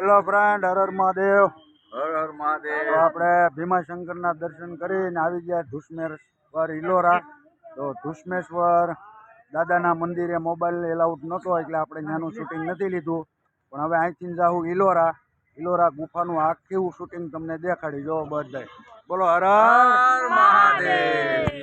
Hello friend, Har Har Mahadev. Har Har Mahadev. તો આપણે ભીમાશંકરના દર્શન કરીને આવી ગયા ધુસમેશ્વર ઇલોરા. તો ધુસમેશ્વર દાદાના મંદિરે મોબાઈલ એલાઉડ નહોતો એટલે આપણે ત્યાંનું શૂટિંગ નથી લીધું. પણ હવે અહીંથી જાઉં ઇલોરા ગુફાનું આખું શૂટિંગ તમને દેખાડી. જો બધાય બોલો હર હર મહાદેવ.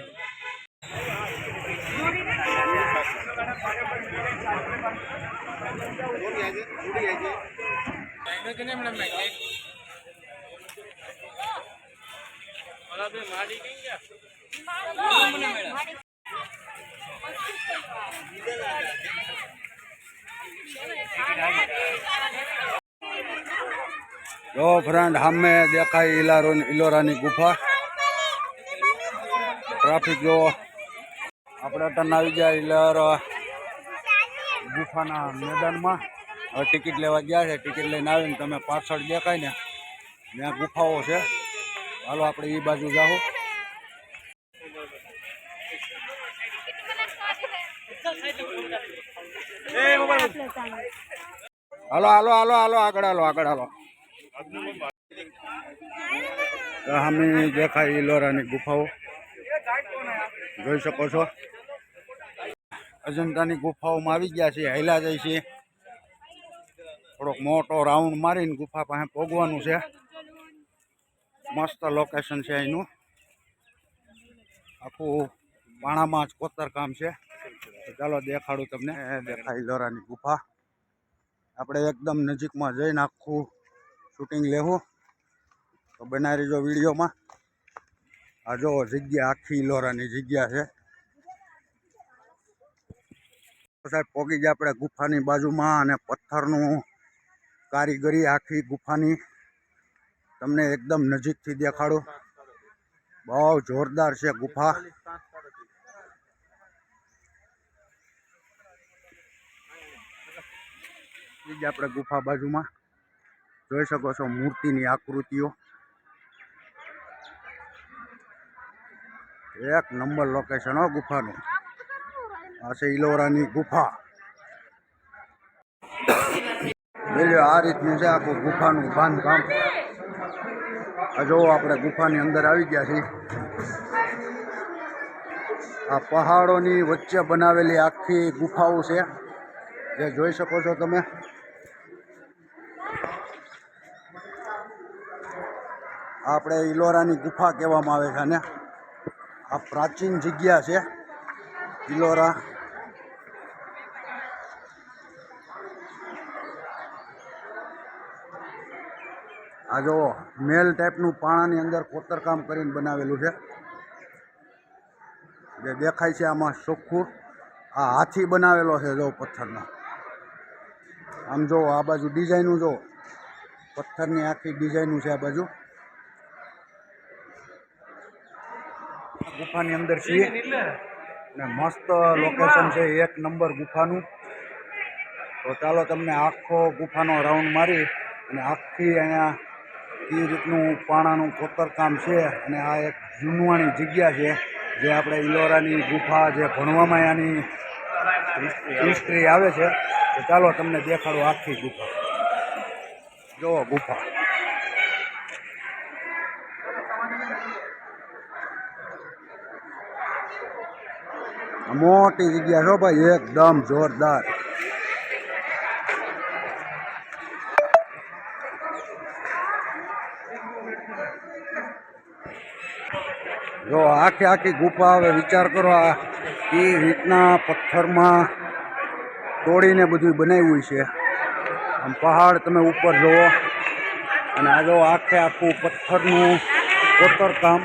જો ફ્રેન્ડ, સામે દેખાય ઇલોરાની ગુફા. ટ્રાફિક જો આપણે ટર્ન આવી ગયા ઇલોરા ગુફાના મેદાનમાં. હવે ટિકિટ લેવા ગયા છે. ટિકિટ લઈને આવીને તમે પાછળ દેખાય ને ત્યાં ગુફાઓ છે. હાલો આપણે એ બાજુ જાઓ. હાલો હાલો હાલો હાલો આગળ હાલો. સામે દેખાય ઇલોરાની ગુફાઓ, જોઈ શકો છો. અજંતાની ગુફાઓમાં આવી ગયા છે. હાલ્યા જાય છે. થોડોક મોટો રાઉન્ડ મારીને ગુફા પાસે પહોંચવાનું છે. મસ્ત લોકેશન છે અહીંનું. આખું પાણામાં જ કોતરકામ છે. તો ચાલો દેખાડું તમને. દેખાય ઇલોરાની ગુફા. આપણે એકદમ નજીકમાં જઈને આખું શૂટિંગ લેવું. તો બનાવી રહીજો વિડીયોમાં. આ જો જગ્યા આખી ઇલોરાની જગ્યા છે. સાહેબ પોગી ગયા આપણે ગુફાની બાજુમાં. અને પથ્થરનું કારીગરી આખી ગુફાની તમને એકદમ નજીકથી દેખાડું. બહુ જોરદાર છે ગુફા. બીજી આપણે ગુફા બાજુમાં જોઈ શકો છો મૂર્તિની આકૃતિઓ. એક નંબર લોકેશન હો ગુફાનું. આ છે ઇલોરાની ગુફા. આ રીતનું છે આખું ગુફાનું બાંધકામ. આ જો આપણે ગુફાની અંદર આવી ગયા છીએ. આ પહાડોની વચ્ચે બનાવેલી આખી ગુફાઓ છે, જે જોઈ શકો છો તમે. આપણે ઇલોરાની ગુફા કહેવામાં આવે છે અને આ પ્રાચીન જગ્યા છે ઇલોરા. આ જો મેલ ટાઈપનું પાણાની અંદર કોતરકામ કરીને બનાવેલું છે, જે દેખાય છે આમાં ચોખ્ખું. આ હાથી બનાવેલો છે જો પથ્થરનો. આમ જો આ બાજુ ડિઝાઇનું જો પથ્થરની આખી ડિઝાઇનું છે આ બાજુ. ગુફાની અંદર છીએ ને મસ્ત લોકેશન છે, એક નંબર ગુફાનું. તો ચાલો તમને આખો ગુફાનો રાઉન્ડ મારી અને આખી અહીંયા કઈ રીતનું પાણાનું કોતરકામ છે. અને આ એક જૂનવાણી જગ્યા છે, જે આપણે ઇલોરાની ગુફા જે ભણવામાં આની હિસ્ટ્રી આવે છે. તો ચાલો તમને દેખાડો આખી ગુફા. જુઓ ગુફા. મોટી જગ્યા છો ભાઈ, એકદમ જોરદાર. જો આખી ગુફા. હવે વિચાર કરો આ એ રીતના પથ્થરમાં તોડીને બધું બનાવ્યું છે. આમ પહાડ તમે ઉપર જુઓ અને આ જો આખું પથ્થરનું કોતરકામ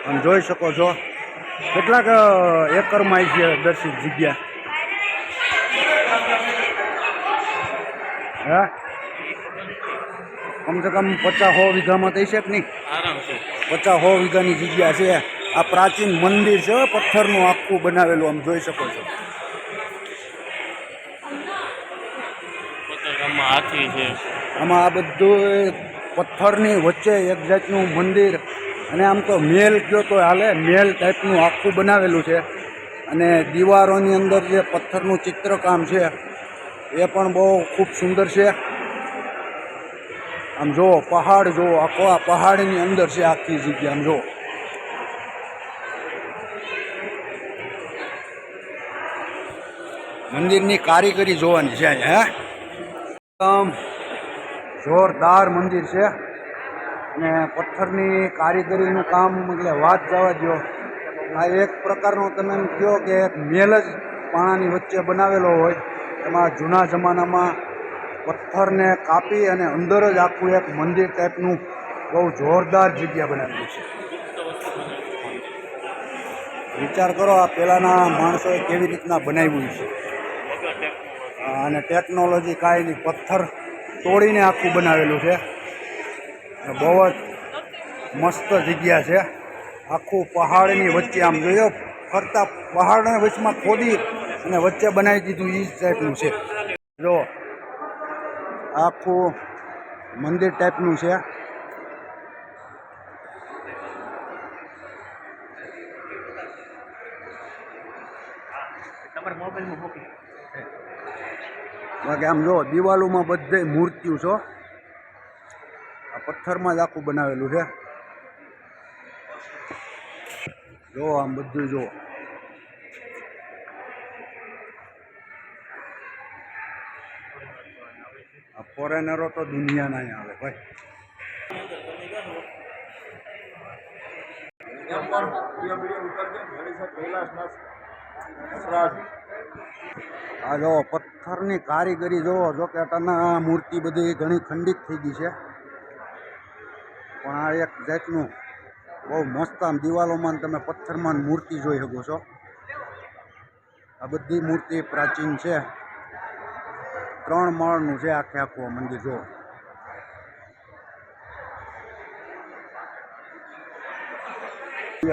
આમ જોઈ શકો છો. કેટલાક એકરમાં છે દર્શિત જગ્યા. હે કમસે કમ 50-100 વીઘામાં થઈ છે કે નહીં? 50-100 વીઘાની જગ્યા છે. આ પ્રાચીન મંદિર છે, પથ્થરનું આખું બનાવેલું. આમ જોઈ શકો છો. આમાં આ બધું પથ્થરની વચ્ચે એક જાતનું મંદિર. અને આમ તો મહેલ કયો તો હાલે, મહેલ ટાઈપનું આખું બનાવેલું છે. અને દીવારોની અંદર જે પથ્થરનું ચિત્રકામ છે એ પણ બહુ ખૂબ સુંદર છે. આમ જુઓ પહાડ જુઓ, આખો આ પહાડની અંદર છે આખી જગ્યા. આમ જુઓ મંદિરની કારીગરી જોવાની છે અહીંયા. એકદમ જોરદાર મંદિર છે અને પથ્થરની કારીગરીનું કામ એટલે વાત જવા દો. આ એક પ્રકારનો તમે એમ કહો કે એક મેલ જ પાણાની વચ્ચે બનાવેલો હોય. એમાં જૂના જમાનામાં પથ્થરને કાપી અને અંદર જ આખું એક મંદિર ટાઈપનું બહુ જોરદાર જગ્યા બનાવેલી છે. વિચાર કરો આ પહેલાંના માણસોએ કેવી રીતના બનાવ્યું છે. અને ટેકનોલોજી કાંઈ નહીં, પથ્થર તોડીને આખું બનાવેલું છે. બહુ જ મસ્ત જગ્યા છે. આખું પહાડની વચ્ચે આમ જોયો ફરતા પહાડને વચમાં ખોદી અને વચ્ચે બનાવી દીધું એ જ ટાઈપનું છે. જો આખું મંદિર ટાઈપનું છે. બાકી આમ જો દિવાલોમાં બધે મૂર્તિઓ છો, આ પથ્થરમાં જ આખું બનાવેલું છે. જો આમ બધું જો આ ફોરેનરો તો દુનિયાના અહીંયા આવે ભાઈ. આ જો પથ્થરની કારીગરી જોવો. જો કે અટાના મૂર્તિ બધી ઘણી ખંડિત થઈ ગઈ છે, પણ આ એક જાતનું બહુ મસ્ત આમ દિવાલોમાં તમે પથ્થરમાં મૂર્તિ જોઈ શકો છો. આ બધી મૂર્તિ પ્રાચીન છે. 3 માળનું છે આખે આખું મંદિર. જો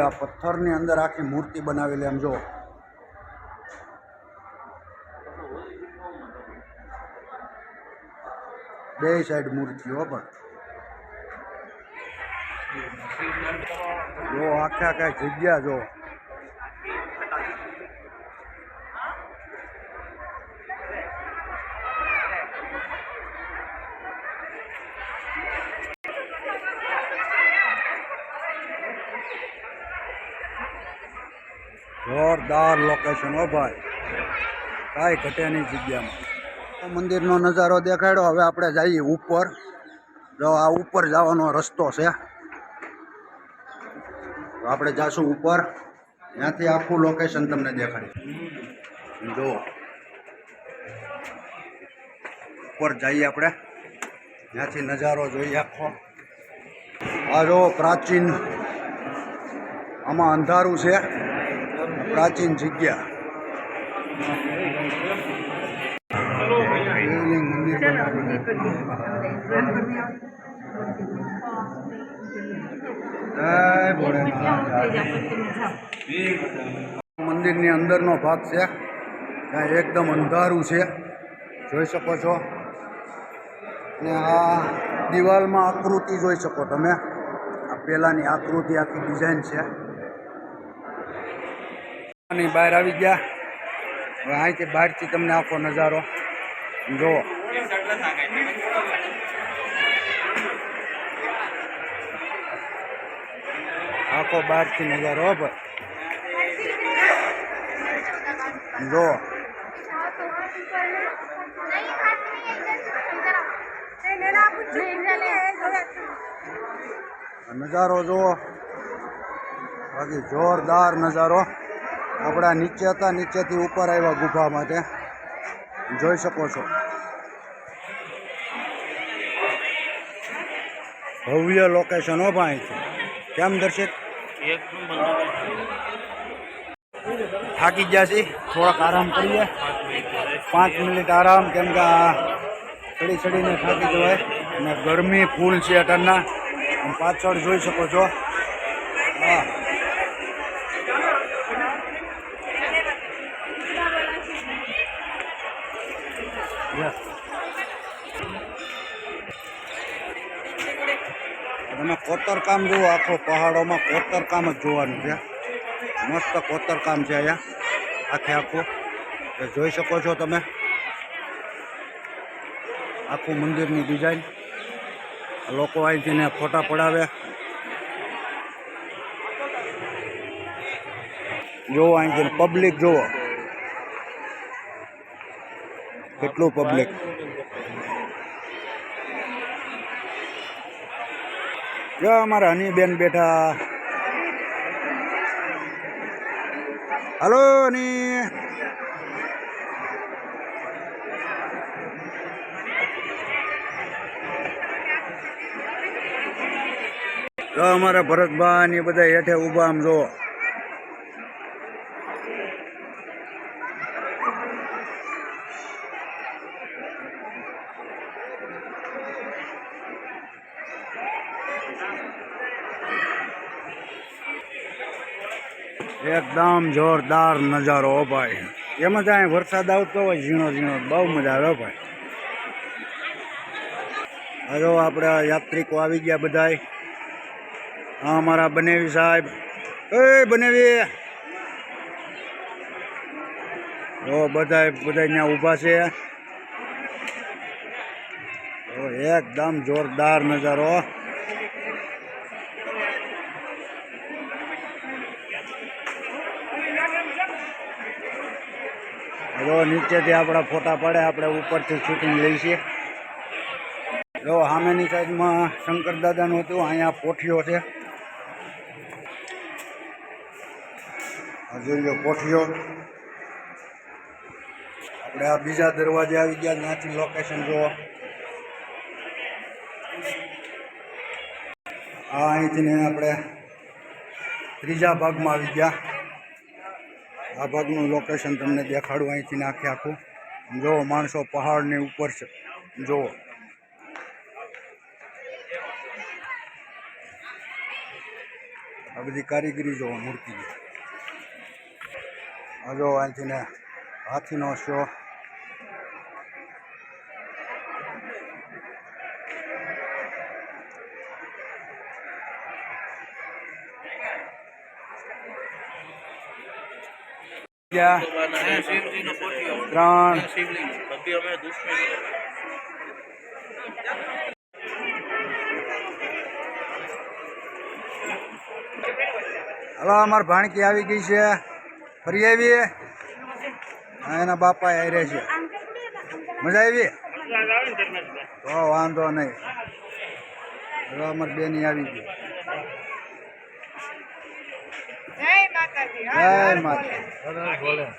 આ પથ્થરની અંદર આખી મૂર્તિ બનાવેલી. આમ જો બે સાઈડ મૂર્તિઓ પણ જો આખે આખા જગ્યા જો. જોરદાર લોકેશન હો ભાઈ, કાંઈ ઘટે નહીં જગ્યામાં. મંદિરનો નજારો દેખાડ્યો. હવે આપણે જઈએ ઉપર. જો આ ઉપર જવાનો રસ્તો છે, તો આપણે જાશું ઉપર. ત્યાંથી આખું લોકેશન તમને દેખાડી. જો ઉપર જઈએ આપણે, ત્યાંથી નજારો જોઈએ આખો. આ જો પ્રાચીન, આમાં અંધારું છે, પ્રાચીન જગ્યા. મંદિરની અંદરનો ભાગ છે, ત્યાં એકદમ અંધારું છે, જોઈ શકો છો. ને આ દિવાલમાં આકૃતિ જોઈ શકો તમે. આ પહેલાંની આકૃતિ આખી ડિઝાઇન છે. બહાર આવી ગયા. હવે અહીંથી બહારથી તમને આખો નજારો જુઓ. આખો બહારથી નજારો ભાઈ જો. નજારો જુઓ, બાકી જોરદાર નજારો. આપણા નીચે હતા, નીચેથી ઉપર આવ્યા ગુફા માટે, જોઈ શકો છો. ભવ્ય લોકેશન હો ભાઈ. કેમ દર્શક? થાકી ગયા છીએ, થોડાક આરામ કરીએ. 5 મિનિટ આરામ, કેમ કે આ ચડી ચડીને થાકી જવાય. અને ગરમી ફૂલ છે અટારના. પાછળ જોઈ શકો છો. હા, તમે કોતરકામ જુઓ. આખો પહાડોમાં કોતરકામ જ જોવાનું છે. મસ્ત કોતરકામ છે અહીંયા આખે આખું. જોઈ શકો છો તમે આખું મંદિરની ડિઝાઇન. લોકો અહીંથી ને ફોટા પડાવે. જોવો અહીંથી પબ્લિક જોવો કેટલું પબ્લિક. જો અમારા હનીબેન બેઠા. હલો હની. જો અમારા ભરતભાઈ ને બધા હેઠે ઊભા આમ જો. એકદમ જોરદાર નજારો હો ભાઈ. એમાં જ અહીં વરસાદ આવતો હોય ઝીણો ઝીણો બહુ મજા આવે ભાઈ. હજો આપણે યાત્રિકો આવી ગયા બધાય. હા અમારા બનેવી સાહેબ. એ બનેવી ઓ બધા ત્યાં ઊભા છે. એકદમ જોરદાર નજારો. જો નીચેથી આપણા ફોટા પડે આપણે ઉપરથી શૂટિંગ લઈ છીએ. જો સામેની સાઈડમાં શંકર દાદાનું હતું. અહીંયા પોઠીઓ છે. જોઈ લો પોઠીઓ. આપણે આ બીજા દરવાજે આવી ગયા. ત્યાંથી લોકેશન જુઓ. અહીંથી ને આપણે ત્રીજા ભાગમાં આવી ગયા. આ ભાગનું લોકેશન તમને દેખાડું અહીંથી ને આખે આખું. જુઓ માણસો પહાડની ઉપર છે. જુઓ આ બધી કારીગરી જુઓ મૂર્તિની. આ જો અહીંથી ને હાથીનો શો. ત્રણ હલો અમાર ભાણકી આવી ગઈ છે. ફરી આવી. એના બાપા આવી છે. મજા આવી તો વાંધો નહીં. હવે અમારી બેની આવી ગઈ. જય માતા.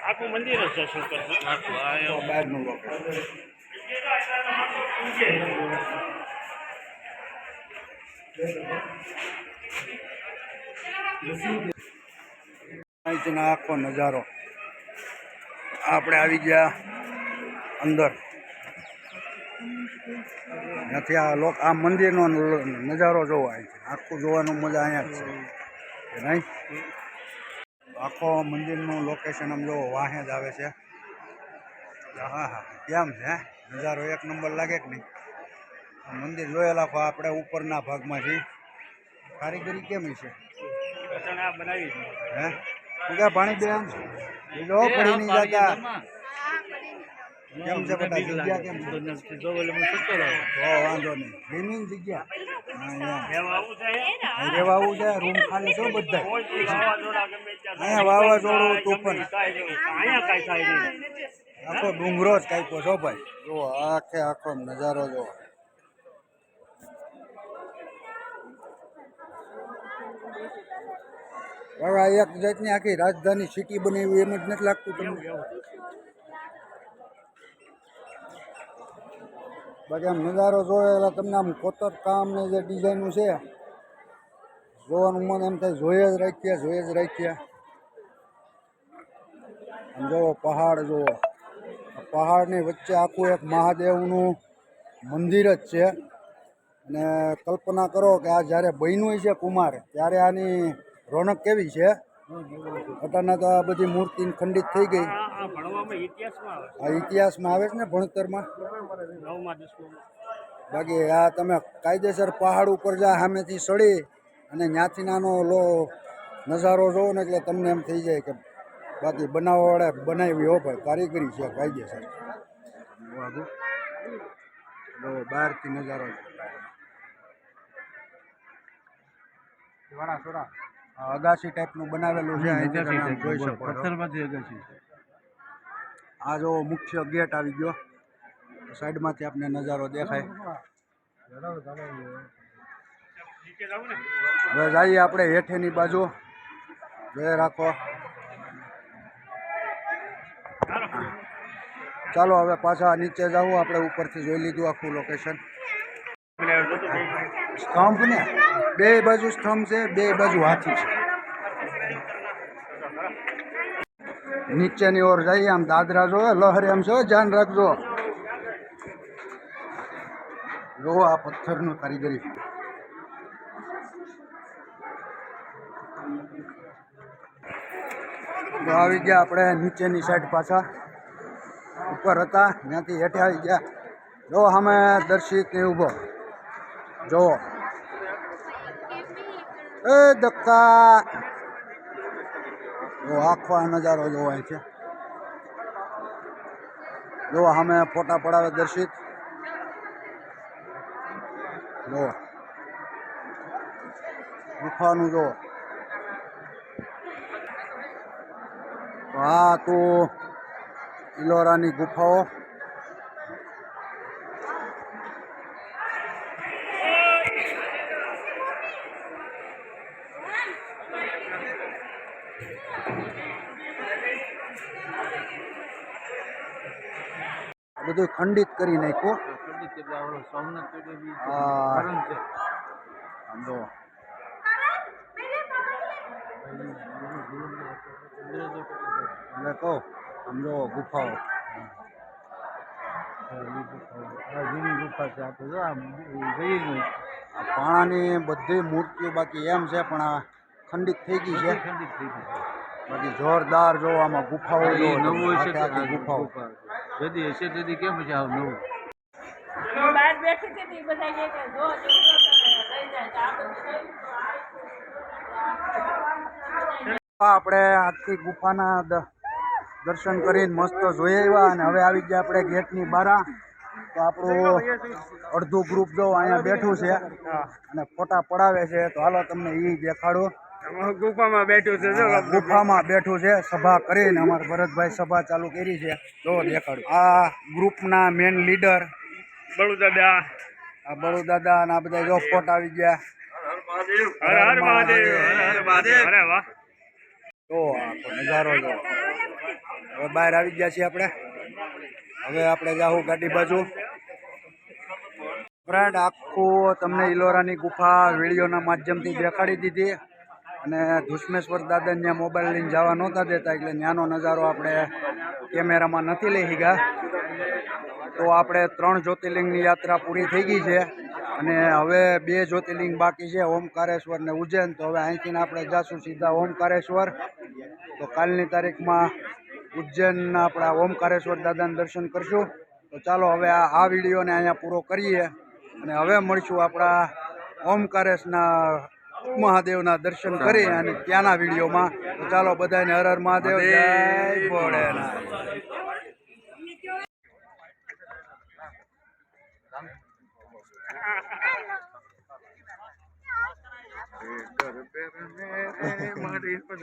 આખું મંદિર જ છે શું કરશું બહારનું લોકો અહીંથી આખો નજારો. આપણે આવી ગયા અંદર. ત્યાંથી આ મંદિરનો નજારો જોવો. અહીંથી આખું જોવાનું મજા અહીંયા જ છે નહીં. આખો મંદિરનું લોકેશન આમ જો વાહે જ આવે છે. હા હા કેમ છે નજારો એક નંબર લાગે કે નહીં. મંદિર જોયેલા આપણે ઉપરના ભાગમાં છીએ. કારીગરી કેમ છે બનાવી હે તું ક્યાં પાણી બેન જો પડી નહીં જતા. કેમ છે બધા જગ્યા કેમ છે? તો વાંધો નહીં. રીમિંગ જગ્યા રહેવા આવું છે. રૂમ ખાલી છો બધા. અહીંયા વાવાઝોડું તુફાન આખો ડુંગરો જ કાપ્યો છો ભાઈ. જો આખે આખો નજારો જો. હવે આ એક જાતની આખી રાજધાની સિટી બનાવી એમ જ નથી લાગતું તમને? બાકી આમ નજારો જોયેલા તમને આમ કોતર કામ ને જે ડિઝાઇનનું છે જોવાનું મન એમ થાય જોઈએ જ રાખીએ. આમ જોવો પહાડ જોવો. પહાડની વચ્ચે આખું એક મહાદેવનું મંદિર જ છે. અને કલ્પના કરો કે આ જ્યારે બન્યું છે કુમાર ત્યારે આની રોનક કેવી છે. અત્યારના તો આ બધી મૂર્તિ ખંડિત થઈ ગઈ. આ ઇતિહાસમાં આવે છે ને ભણતરમાં. બાકી આ તમે કાયદેસર પહાડ ઉપર જા સામેથી સડી અને ત્યાંથી નાનો નજારો જોવો ને એટલે તમને એમ થઈ જાય કે બાકી બનાવવાવાળા બનાવી હો ભાઈ. કારીગરી છે કાયદેસર. બહારથી નજારો અગાસી ટાઈપનું બનાવેલું છે અહીંથી તમે આમ જોઈ શકો છો. પથ્થરમાંથી અગાસી છે. આ જો મુખ્ય ગેટ આવી ગયો સાઈડમાંથી આપને નજારો દેખાય. નીચે જાવું ને હવે જઈએ આપણે હેઠેની બાજુ જોઈ રાખો. ચાલો હવે પાછા નીચે જાવું. આપણે ઉપરથી જોઈ લીધું આખું લોકેશન. સ્તંભ ને બે બાજુ સ્તંભ છે, બે બાજુ હાથી છે. નીચેની ઓર જઈએ આમ દાદરા જો લહરે એમ છે, ધ્યાન રાખજો. જો આ પથ્થરનું કારીગરી. તો આવી ગયા આપણે નીચેની સાઈડ પાછા. ઉપર હતા ત્યાંથી હેઠે આવી ગયા. જો સામે દર્શિત ને ઊભો જો એ ધક્કા. જો આખો આ નજારો જોવાય છે. જો સામે ફોટા પડાવે દર્શિત. જો ગુફાનું જો. તો આ તો ઇલોરાની ગુફાઓ. બધું ખંડિત કરી નાખ્યું. ખંડિત એટલે આવડો સોમનાથ પેટે બી હા. કારણ છે. આમ જો એટલે કહું આમ જો ગુફાઓ. આ જૂની ગુફા છે. આપણે જો આમ જઈએ જ નહીં. આ પાણાની બધી મૂર્તિઓ બાકી એમ છે પણ આ ખંડિત થઈ ગઈ છે. ખંડિત થઈ ગઈ. બાકી જોરદાર જો આમાં ગુફાઓ જો એ નવું હશે આખે આખી તો ગુફાઓ. જદી હશે તેથી કેમ પછી આવ નવું. બહાર બેઠી હતી તે બધા કહે કે જો જો જો તમે લઈ જાય તો આ બધું લઈ આપણે આખી ગુફાના દર્શન કરીને મસ્ત જોઈ આવ્યા અને હવે આવી ગયા આપણે ગેટની બારા. તો આપણું અડધું ગ્રુપ જો અહીંયા બેઠું છે અને ફોટા પડાવે છે. તો હાલો તમને એ દેખાડું. ગુફામાં બેઠું છે જો ગુફામાં બેઠું છે સભા કરીને. અમારા ભરતભાઈ સભા ચાલુ કરી છે. જો દેખાડું. આ ગ્રુપના મેન લીડર બળુ દાદા આ બળુ દાદા અને આ બધા જો ફોટા આવી ગયા. હર હર મહાદેવ હર હર મહાદેવ અરે વાહ તો આખો નજારો જો. હવે બહાર આવી ગયા છીએ આપણે. હવે આપણે જાઉં ગાડી બાજુ. ફ્રેન્ડ આખું તમને ઇલોરાની ગુફા વિડીયોના માધ્યમથી દેખાડી દીધી. અને ધુષ્મેશ્વર દાદાને ત્યાં મોબાઈલ લઈને જવા નહોતા દેતા એટલે ત્યાંનો નજારો આપણે કેમેરામાં નથી લઈ ગયા. તો આપણે 3 જ્યોતિર્લિંગની યાત્રા પૂરી થઈ ગઈ છે અને હવે 2 જ્યોતિર્લિંગ બાકી છે, ઓમકારેશ્વર ને ઉજ્જૈન. તો હવે અહીંથી આપણે જાશું સીધા ઓમકારેશ્વર. તો કાલની તારીખમાં ઉજ્જૈનના આપણા ઓમકારેશ્વર દાદાના દર્શન કરશું. તો ચાલો હવે આ વિડીયોને અહીંયા પૂરો કરીએ અને હવે મળીશું આપણા ઓમકારેશના મહાદેવના દર્શન કરી અને ત્યાંના વિડીયોમાં. તો ચાલો બધાને હર હર મહાદેવ, જય ભોળેનાથ. મારી પર